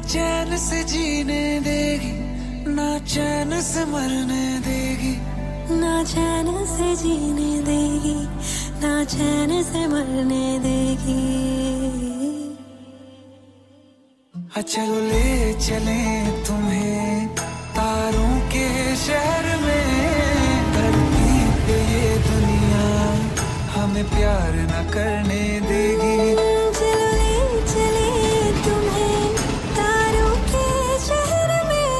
चैन से जीने देगी, ना चैन से मरने देगी, ना चैन से जीने देगी, ना चैन से मरने देगी। चलो ले चले तुम्हें तारों के शहर में, धरती पे ये दुनिया हमें प्यार न करने देगी। चलो ले चले तुम्हें तारों के शहर में,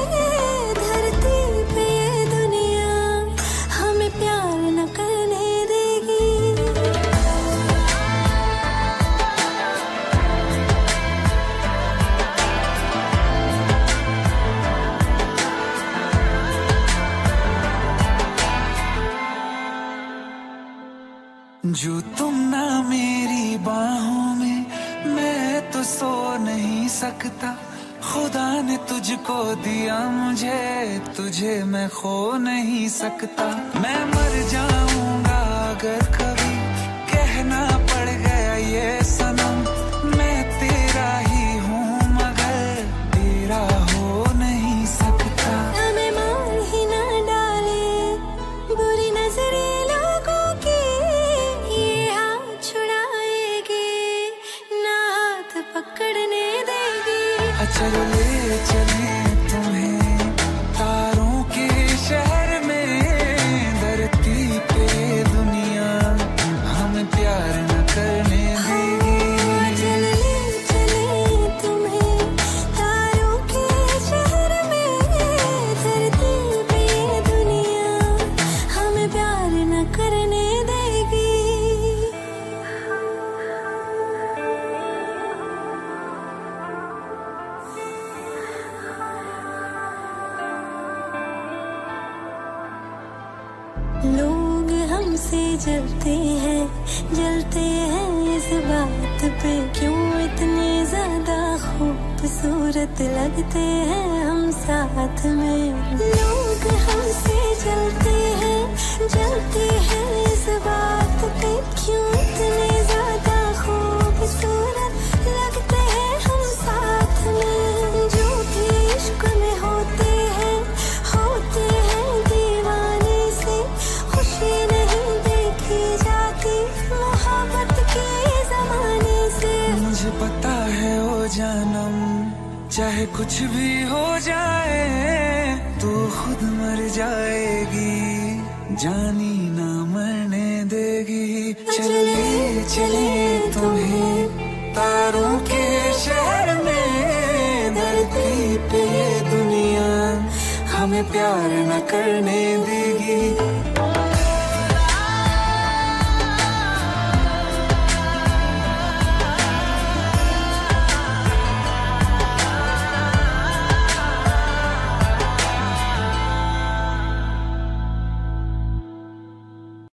धरती पे ये दुनिया हमें प्यार न करने देगी। जो तुम ना मेरी बाहों में, मैं तो सो नहीं सकता। खुदा ने तुझको दिया मुझे, तुझे मैं खो नहीं सकता। मैं मर जाऊंगा अगर कभी कहना पड़ गया ये सनम, मैं तेरा ही हूँ मगर तेरा हो नहीं सकता। हमें मार ही ना डाले बुरी नजरे लोगों की, ये हाथ छुड़ाएगी ना हाथ पकड़ने देगी। चलो ले चले तुम्हें तारों के शहर में, धरती पे दुनिया हमें प्यार न करने देगी। चलो ले चले तुम्हें तारों के शहर में, धरती पे दुनिया हमें प्यार न करने देगी। लोग हमसे जलते हैं इस बात पे, क्यों इतने ज्यादा खूबसूरत लगते हैं हम साथ में। लोग हमसे जलते हैं इस बात पे, क्यों इतने ज्यादा खूबसूरत लगते हैं हम साथ में। जो भी इश्क में होते हैं दीवाने से, खुशी नहीं देखी जाती मोहब्बत के जमाने से। मुझे पता है ओ जानम, चाहे कुछ भी हो जाए तू खुद मर जाएगी, जानी ना मरने देगी। चले चले तुम्हें तारों के शहर में, धरती पे ये दुनिया हमें प्यार न करने देगी।